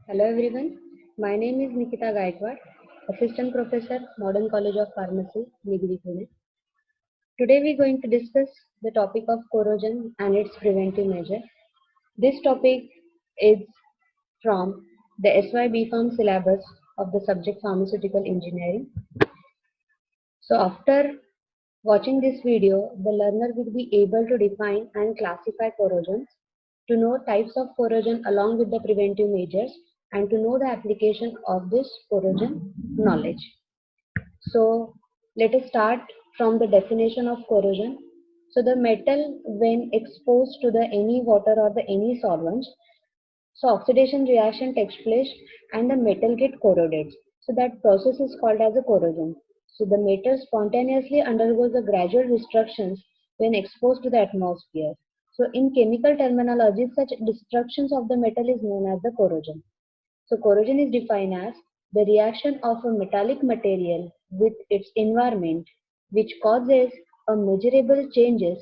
Hello everyone, my name is Nikita Gaikwad, Assistant Professor, Modern College of Pharmacy, Nigri, Pune. Today we are going to discuss the topic of corrosion and its preventive measure. This topic is from the SY Pharm syllabus of the subject Pharmaceutical Engineering. So after watching this video, the learner will be able to define and classify corrosions, to know types of corrosion along with the preventive measures, and to know the application of this corrosion knowledge. So let us start from the definition of corrosion. So the metal when exposed to the any water or the any solvent, so oxidation reaction takes place and the metal get corroded. So that process is called as a corrosion. So the metal spontaneously undergoes the gradual destructions when exposed to the atmosphere. So in chemical terminology, such destructions of the metal is known as the corrosion. So corrosion is defined as the reaction of a metallic material with its environment which causes a measurable changes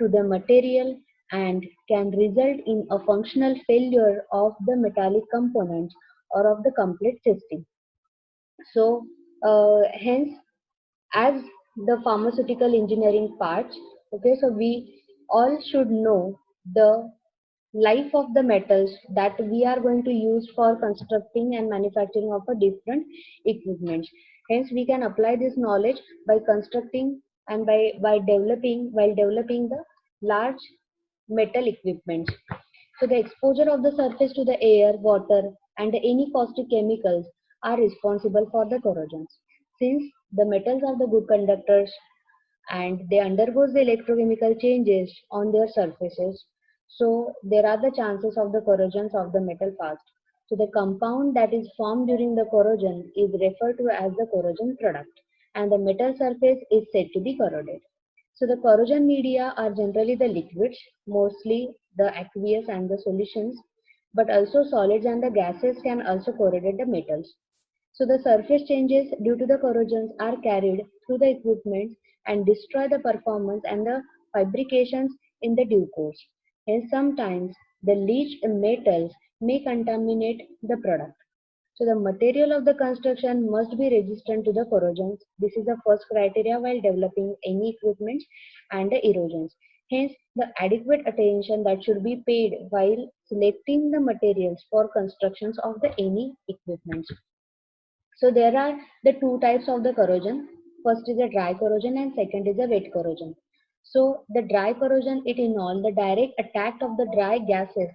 to the material and can result in a functional failure of the metallic components or of the complete system. So hence as the pharmaceutical engineering parts, okay, so we all should know the life of the metals that we are going to use for constructing and manufacturing of a different equipment. Hence we can apply this knowledge by constructing and by developing while developing the large metal equipment. So the exposure of the surface to the air, water and any caustic chemicals are responsible for the corrosions. Since the metals are the good conductors and they undergoes the electrochemical changes on their surfaces, so there are the chances of the corrosions of the metal fast. So the compound that is formed during the corrosion is referred to as the corrosion product and the metal surface is said to be corroded. So the corrosion media are generally the liquids, mostly the aqueous and the solutions, but also solids and the gases can also corrode the metals. So the surface changes due to the corrosions are carried through the equipment and destroy the performance and the fabrications in the due course. Hence sometimes the leached metals may contaminate the product. So the material of the construction must be resistant to the corrosions. This is the first criteria while developing any equipment and the erosions. Hence, the adequate attention that should be paid while selecting the materials for constructions of the any equipment. So there are the two types of the corrosion. First is a dry corrosion and second is a wet corrosion. So the dry corrosion, it involves the direct attack of the dry gases,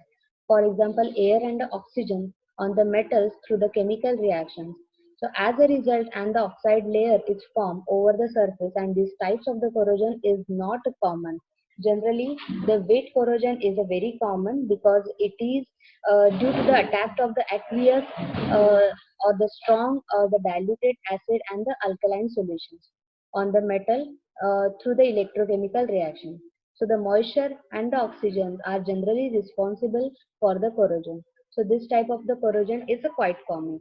for example air and oxygen, on the metals through the chemical reactions. So as a result and the oxide layer is formed over the surface and these types of the corrosion is not common. Generally the wet corrosion is a very common because it is due to the attack of the aqueous or the strong or the diluted acid and the alkaline solutions on the metal through the electrochemical reaction. So the moisture and the oxygen are generally responsible for the corrosion. So this type of the corrosion is a quite common.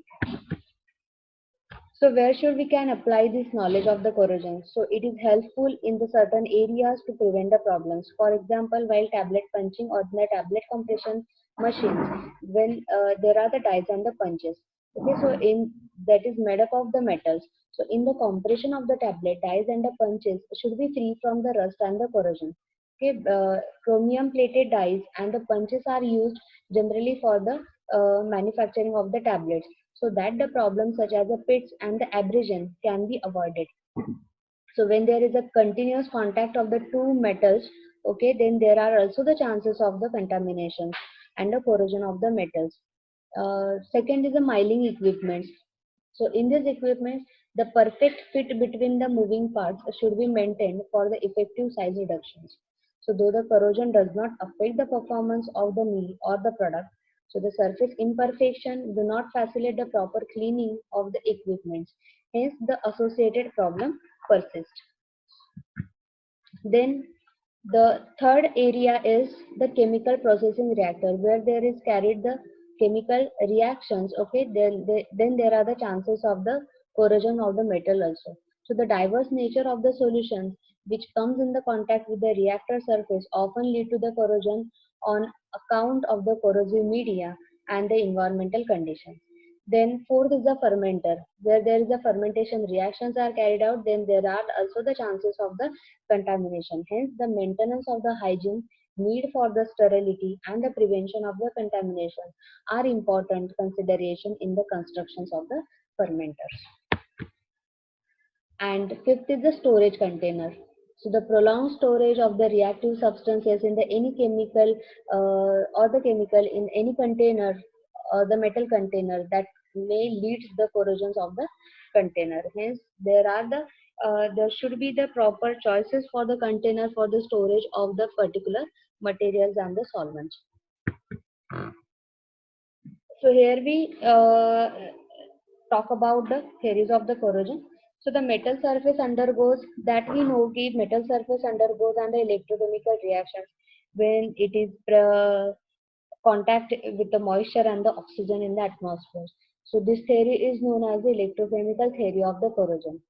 So where should we can apply this knowledge of the corrosion? So it is helpful in the certain areas to prevent the problems. For example, while tablet punching or the tablet compression machines, when there are the dies and the punches. Okay, so in that is made up of the metals. So in the compression of the tablet, dies and the punches should be free from the rust and the corrosion. Okay, chromium plated dies and the punches are used generally for the manufacturing of the tablets so that the problems such as the pits and the abrasion can be avoided. So when there is a continuous contact of the two metals, okay, then there are also the chances of the contamination and the corrosion of the metals. Second is the milling equipment. So in this equipment, the perfect fit between the moving parts should be maintained for the effective size reductions. So though the corrosion does not affect the performance of the mill or the product, so the surface imperfection do not facilitate the proper cleaning of the equipment. Hence the associated problem persists. Then the third area is the chemical processing reactor where there is carried the chemical reactions. Okay, then there are the chances of the corrosion of the metal also. So the diverse nature of the solutions which comes in the contact with the reactor surface often lead to the corrosion on account of the corrosive media and the environmental conditions. Then fourth is the fermenter. Where there is a fermentation reactions are carried out, then there are also the chances of the contamination. Hence, the maintenance of the hygiene, need for the sterility and the prevention of the contamination are important consideration in the constructions of the fermenters. And fifth is the storage container. So the prolonged storage of the reactive substances in the any chemical or the chemical in any container or the metal container that may lead the corrosions of the container. Hence, there should be the proper choices for the container for the storage of the particular materials and the solvents. So here we talk about the theories of the corrosion. So the metal surface undergoes, that we know कि metal surface undergoes and the electrochemical reactions when it is contact with the moisture and the oxygen in the atmosphere. So this theory is known as the electrochemical theory of the corrosion.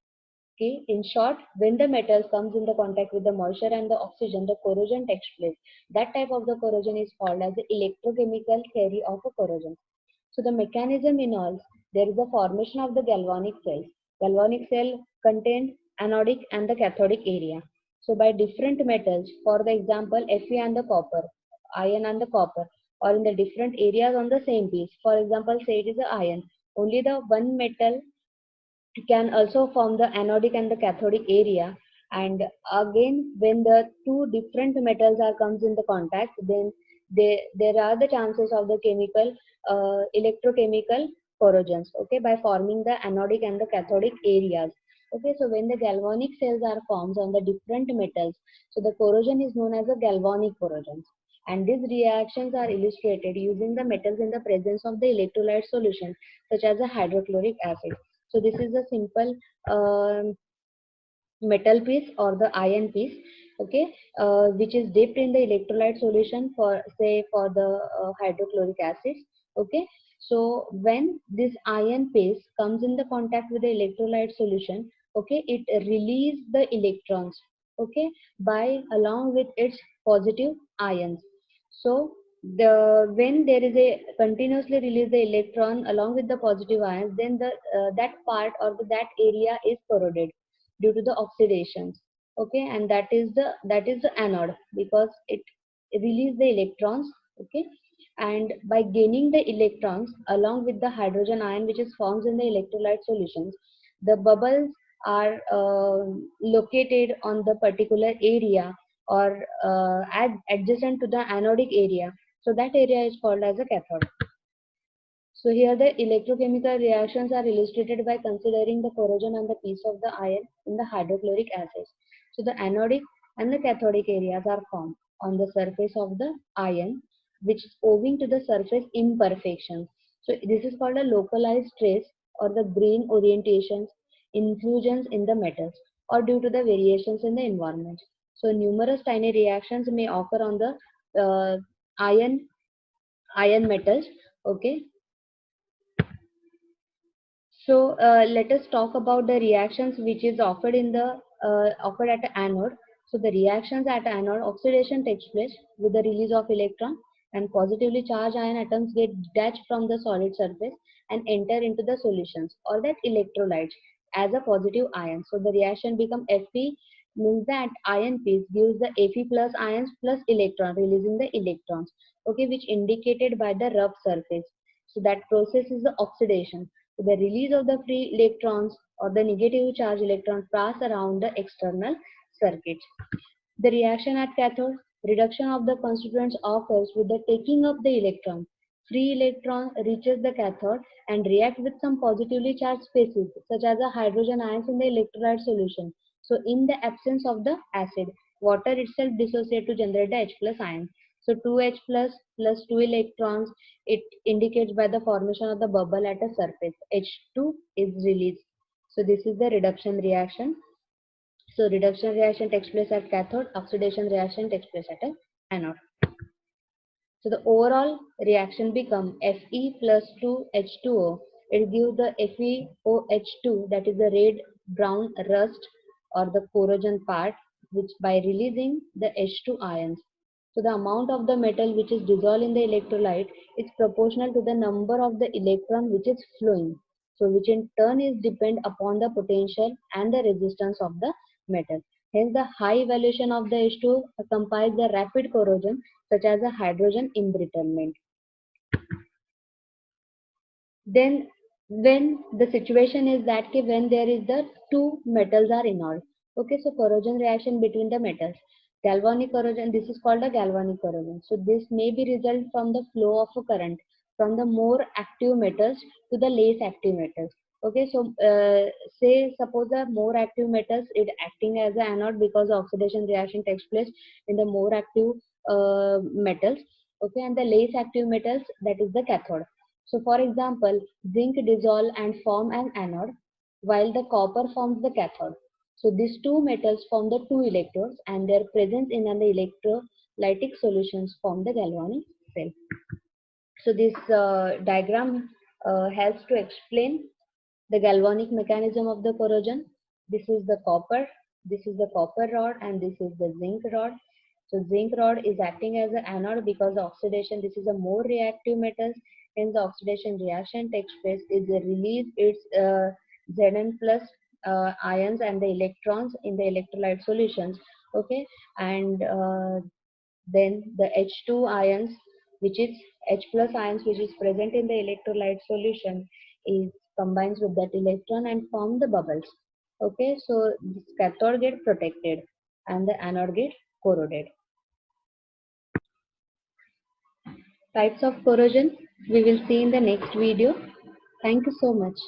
Okay. In short, when the metals comes in the contact with the moisture and the oxygen, the corrosion takes place. That type of the corrosion is called as the electrochemical theory of a corrosion. So the mechanism involves there is a formation of the galvanic cells. Galvanic cell contain anodic and the cathodic area. So by different metals, for the example, Fe and the copper, iron and the copper, or in the different areas on the same piece. For example, say it is a iron. Only the one metal can also form the anodic and the cathodic area. And again, when the two different metals are comes in the contact, then there are the chances of the chemical electrochemical corrosions, okay, by forming the anodic and the cathodic areas. Okay, so when the galvanic cells are formed on the different metals, so the corrosion is known as a galvanic corrosion. And these reactions are illustrated using the metals in the presence of the electrolyte solution, such as a hydrochloric acid. So this is a simple metal piece or the iron piece, okay, which is dipped in the electrolyte solution for say for the hydrochloric acid. Okay, so when this iron piece comes in the contact with the electrolyte solution, okay, it releases the electrons, okay, by along with its positive ions. So when there is a continuously release the electron along with the positive ions, then that part or that area is corroded due to the oxidations. Okay, and that is the anode because it release the electrons. Okay, and by gaining the electrons along with the hydrogen ion which is formed in the electrolyte solutions, the bubbles are located on the particular area or adjacent to the anodic area. So that area is called as a cathode. So here the electrochemical reactions are illustrated by considering the corrosion on the piece of the iron in the hydrochloric acid. So the anodic and the cathodic areas are formed on the surface of the iron, which is owing to the surface imperfections. So this is called a localized trace or the grain orientations, inclusions in the metals, or due to the variations in the environment. So numerous tiny reactions may occur on the iron metals. Okay, so let us talk about the reactions which is offered in the offered at the anode. So the reactions at anode, oxidation takes place with the release of electron, and positively charged ion atoms get detached from the solid surface and enter into the solutions or that electrolytes as a positive ion. So the reaction become Fe, means that ion piece gives the Fe plus ions plus electron, releasing the electrons, okay, which indicated by the rough surface. So that process is the oxidation. So the release of the free electrons or the negative charge electrons pass around the external circuit. The reaction at cathode, reduction of the constituents occurs with the taking of the electron. Free electron reaches the cathode and react with some positively charged species such as the hydrogen ions in the electrolyte solution. So in the absence of the acid, water itself dissociates to generate the H plus ion. So 2H plus 2 electrons, it indicates by the formation of the bubble at a surface. H2 is released. So this is the reduction reaction. So reduction reaction takes place at cathode, oxidation reaction takes place at an anode. So the overall reaction become Fe plus 2H2O. It gives the FeOH2, that is the red brown rust or the corrosion part, which by releasing the H2 ions. So the amount of the metal which is dissolved in the electrolyte is proportional to the number of the electron which is flowing. So which in turn is depend upon the potential and the resistance of the metal. Hence the high evaluation of the H2 accompanies the rapid corrosion such as a hydrogen embrittlement. Then when the situation is that when there is the two metals are involved. Okay, so corrosion reaction between the metals. Galvanic corrosion, this is called a galvanic corrosion. So this may be result from the flow of a current from the more active metals to the less active metals. Okay, so say suppose the more active metals it acting as an anode because oxidation reaction takes place in the more active metals. Okay, and the less active metals, that is the cathode. So for example, zinc dissolve and form an anode while the copper forms the cathode. So these two metals form the two electrodes and their presence in an electrolytic solutions form the galvanic cell. So this diagram helps to explain the galvanic mechanism of the corrosion. This is the copper rod and this is the zinc rod. So zinc rod is acting as an anode because the oxidation, this is a more reactive metal, hence the oxidation reaction takes place, is release its Zn plus ions and the electrons in the electrolyte solutions. Okay, and then the H2 ions, which is H plus ions, which is present in the electrolyte solution, is combines with that electron and form the bubbles. Okay, so this cathode get protected and the anode get corroded. Types of corrosion we will see in the next video. Thank you so much.